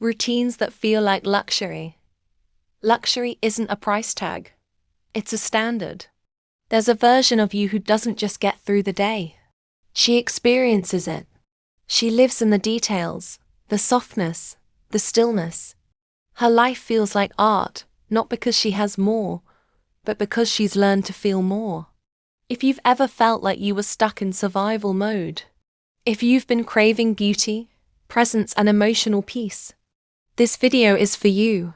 Routines that feel like luxury. Luxury isn't a price tag. It's a standard. There's a version of you who doesn't just get through the day. She experiences it. She lives in the details, the softness, the stillness. Her life feels like art, not because she has more, but because she's learned to feel more. If you've ever felt like you were stuck in survival mode, if you've been craving beauty, presence and emotional peace, this video is for you.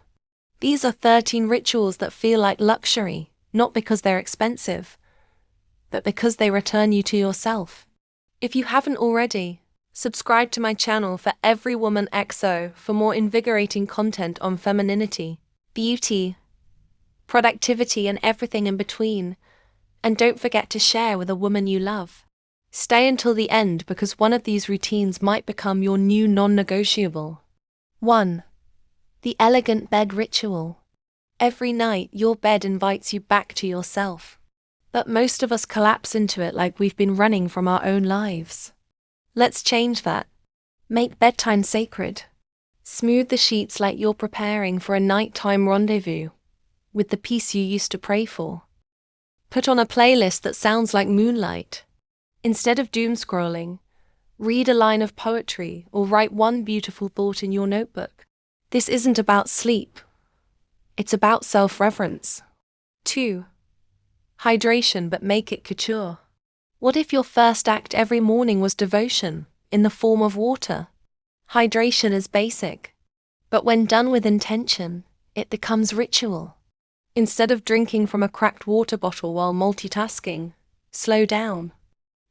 These are 13 rituals that feel like luxury, not because they're expensive, but because they return you to yourself. If you haven't already, subscribe to my channel for Every Woman XO for more invigorating content on femininity, beauty, productivity and everything in between. And don't forget to share with a woman you love. Stay until the end because one of these routines might become your new non-negotiable. 1. The elegant bed ritual. Every night, your bed invites you back to yourself. But most of us collapse into it like we've been running from our own lives. Let's change that. Make bedtime sacred. Smooth the sheets like you're preparing for a nighttime rendezvous with the peace you used to pray for. Put on a playlist that sounds like moonlight. Instead of doom scrolling, read a line of poetry or write one beautiful thought in your notebook. This isn't about sleep. It's about self-reverence. 2. Hydration, but make it couture. What if your first act every morning was devotion, in the form of water? Hydration is basic, but when done with intention, it becomes ritual. Instead of drinking from a cracked water bottle while multitasking, slow down.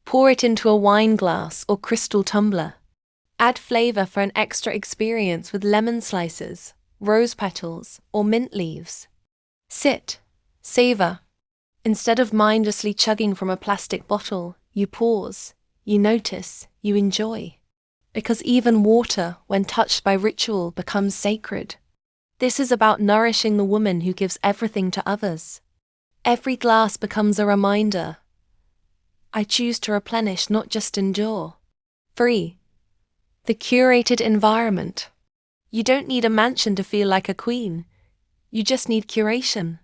Pour it into a wine glass or crystal tumbler. Add flavor for an extra experience with lemon slices, rose petals, or mint leaves. Sit, savor. Instead of mindlessly chugging from a plastic bottle, you pause, you notice, you enjoy. Because even water, when touched by ritual, becomes sacred. This is about nourishing the woman who gives everything to others. Every glass becomes a reminder. I choose to replenish, not just endure. 3. The curated environment. You don't need a mansion to feel like a queen. You just need curation.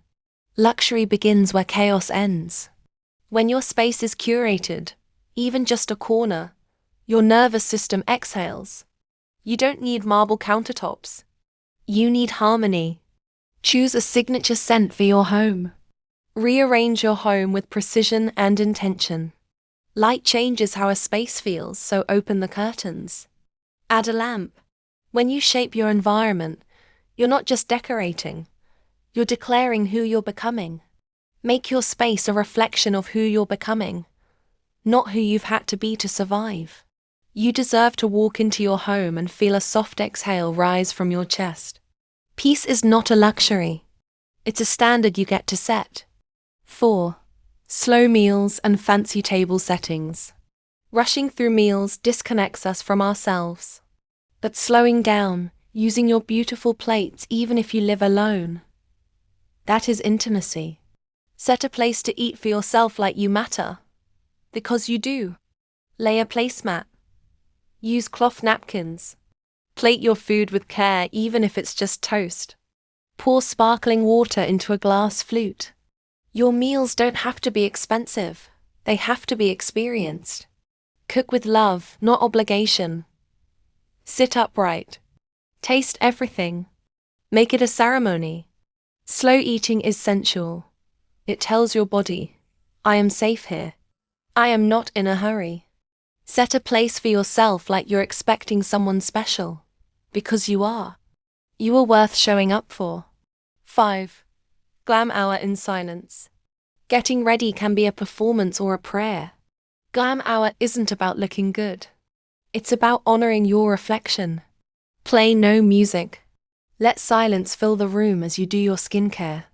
Luxury begins where chaos ends. When your space is curated, even just a corner, your nervous system exhales. You don't need marble countertops. You need harmony. Choose a signature scent for your home. Rearrange your home with precision and intention. Light changes how a space feels, so open the curtains. Add a lamp. When you shape your environment, you're not just decorating. You're declaring who you're becoming. Make your space a reflection of who you're becoming, not who you've had to be to survive. You deserve to walk into your home and feel a soft exhale rise from your chest. Peace is not a luxury. It's a standard you get to set. 4. Slow meals and fancy table settings. Rushing through meals disconnects us from ourselves. But slowing down, using your beautiful plates even if you live alone, that is intimacy. Set a place to eat for yourself like you matter. Because you do. Lay a placemat. Use cloth napkins. Plate your food with care even if it's just toast. Pour sparkling water into a glass flute. Your meals don't have to be expensive. They have to be experienced. Cook with love, not obligation. Sit upright. Taste everything. Make it a ceremony. Slow eating is sensual. It tells your body, I am safe here. I am not in a hurry. Set a place for yourself like you're expecting someone special. Because you are. You are worth showing up for. 5. Glam hour in silence. Getting ready can be a performance or a prayer. Glam hour isn't about looking good. It's about honoring your reflection. Play no music. Let silence fill the room as you do your skincare.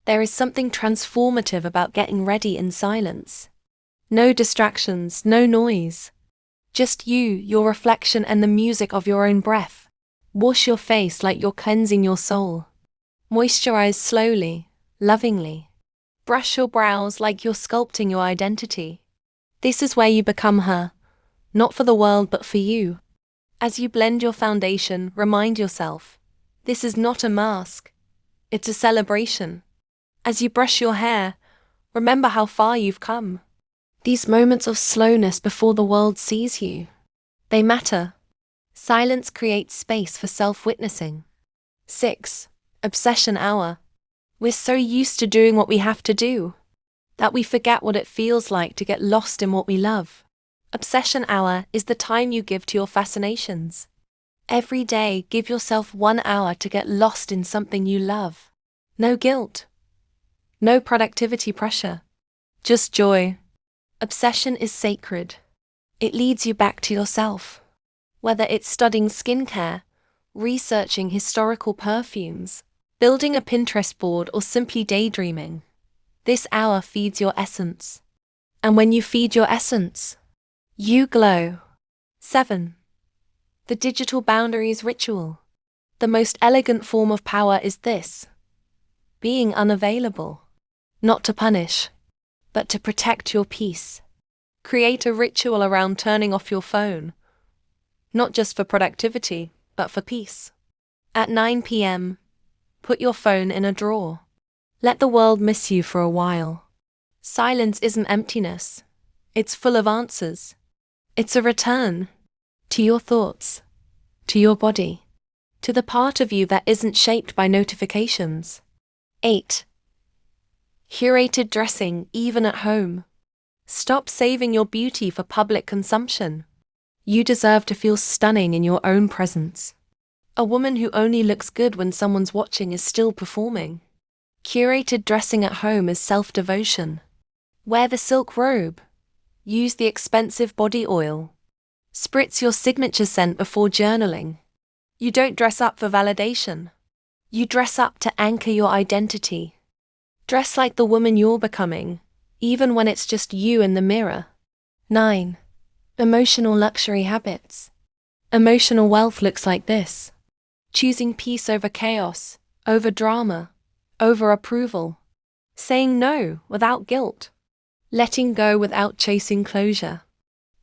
There is something transformative about getting ready in silence. No distractions, no noise. Just you, your reflection and the music of your own breath. Wash your face like you're cleansing your soul. Moisturize slowly, lovingly. Brush your brows like you're sculpting your identity. This is where you become her, not for the world but for you. As you blend your foundation, remind yourself, this is not a mask, it's a celebration. As you brush your hair, remember how far you've come. These moments of slowness before the world sees you, they matter. Silence creates space for self-witnessing. 6. Obsession hour. We're so used to doing what we have to do that we forget what it feels like to get lost in what we love. Obsession hour is the time you give to your fascinations. Every day, give yourself 1 hour to get lost in something you love. No guilt. No productivity pressure. Just joy. Obsession is sacred. It leads you back to yourself. Whether it's studying skincare, researching historical perfumes, building a Pinterest board, or simply daydreaming, this hour feeds your essence. And when you feed your essence, you glow. 7. The digital boundaries ritual. The most elegant form of power is this: being unavailable. Not to punish, but to protect your peace. Create a ritual around turning off your phone, not just for productivity, but for peace. At 9 p.m., put your phone in a drawer. Let the world miss you for a while. Silence isn't emptiness. It's full of answers. It's a return to your thoughts, to your body, to the part of you that isn't shaped by notifications. 8. Curated dressing, even at home. Stop saving your beauty for public consumption. You deserve to feel stunning in your own presence. A woman who only looks good when someone's watching is still performing. Curated dressing at home is self-devotion. Wear the silk robe. Use the expensive body oil. Spritz your signature scent before journaling. You don't dress up for validation. You dress up to anchor your identity. Dress like the woman you're becoming, even when it's just you in the mirror. 9. Emotional luxury habits. Emotional wealth looks like this: choosing peace over chaos, over drama, over approval. Saying no without guilt. Letting go without chasing closure.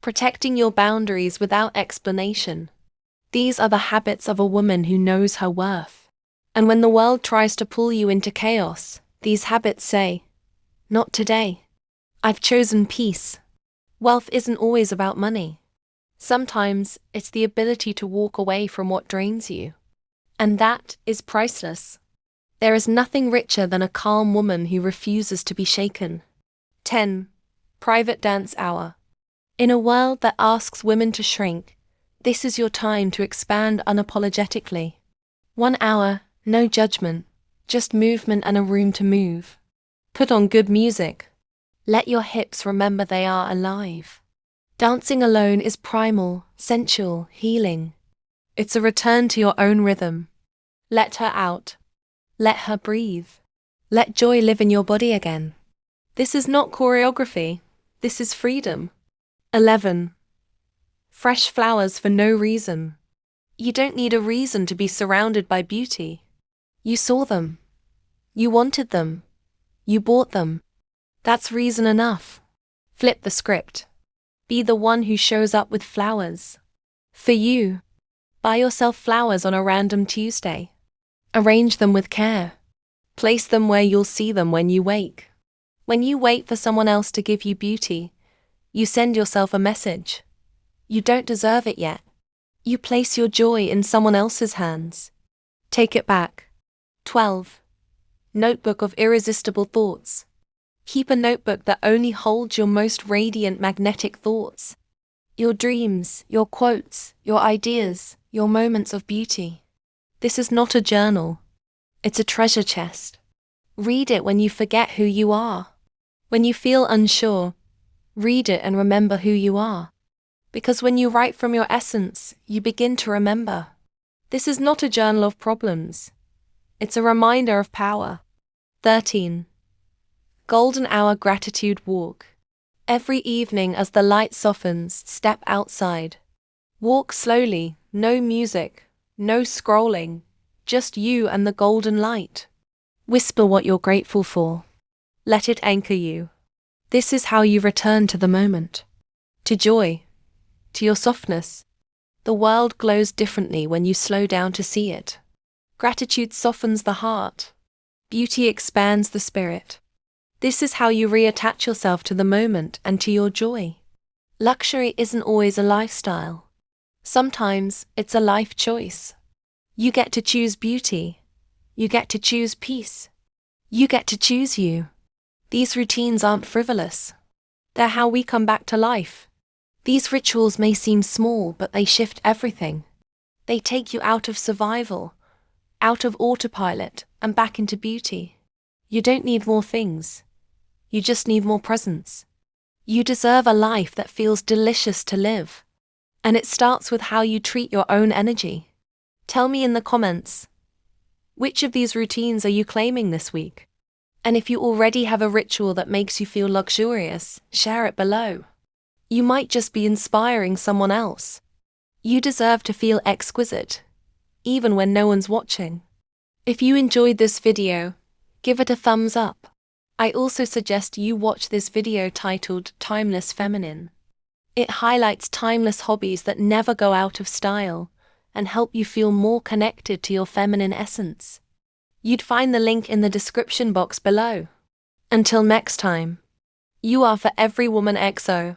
Protecting your boundaries without explanation. These are the habits of a woman who knows her worth. And when the world tries to pull you into chaos, these habits say, not today. I've chosen peace. Wealth isn't always about money. Sometimes it's the ability to walk away from what drains you. And that is priceless. There is nothing richer than a calm woman who refuses to be shaken. 10. Private dance hour. In a world that asks women to shrink, this is your time to expand unapologetically. 1 hour, no judgment, just movement and a room to move. Put on good music. Let your hips remember they are alive. Dancing alone is primal, sensual, healing. It's a return to your own rhythm. Let her out. Let her breathe. Let joy live in your body again. This is not choreography. This is freedom. 11. Fresh flowers for no reason. You don't need a reason to be surrounded by beauty. You saw them. You wanted them. You bought them. That's reason enough. Flip the script. Be the one who shows up with flowers. For you. Buy yourself flowers on a random Tuesday. Arrange them with care. Place them where you'll see them when you wake. When you wait for someone else to give you beauty, you send yourself a message. You don't deserve it yet. You place your joy in someone else's hands. Take it back. 12. Notebook of irresistible thoughts. Keep a notebook that only holds your most radiant magnetic thoughts. Your dreams, your quotes, your ideas, your moments of beauty. This is not a journal. It's a treasure chest. Read it when you forget who you are. When you feel unsure, read it and remember who you are. Because when you write from your essence, you begin to remember. This is not a journal of problems. It's a reminder of power. 13. Golden hour gratitude walk. Every evening as the light softens, step outside. Walk slowly, no music, no scrolling, just you and the golden light. Whisper what you're grateful for. Let it anchor you. This is how you return to the moment. To joy. To your softness. The world glows differently when you slow down to see it. Gratitude softens the heart. Beauty expands the spirit. This is how you reattach yourself to the moment and to your joy. Luxury isn't always a lifestyle. Sometimes it's a life choice. You get to choose beauty. You get to choose peace. You get to choose you. These routines aren't frivolous. They're how we come back to life. These rituals may seem small, but they shift everything. They take you out of survival, out of autopilot, and back into beauty. You don't need more things. You just need more presence. You deserve a life that feels delicious to live. And it starts with how you treat your own energy. Tell me in the comments, which of these routines are you claiming this week? And if you already have a ritual that makes you feel luxurious, share it below. You might just be inspiring someone else. You deserve to feel exquisite, even when no one's watching. If you enjoyed this video, give it a thumbs up. I also suggest you watch this video titled Timeless Feminine. It highlights timeless hobbies that never go out of style and help you feel more connected to your feminine essence. You'd find the link in the description box below. Until next time, you are for every woman XO.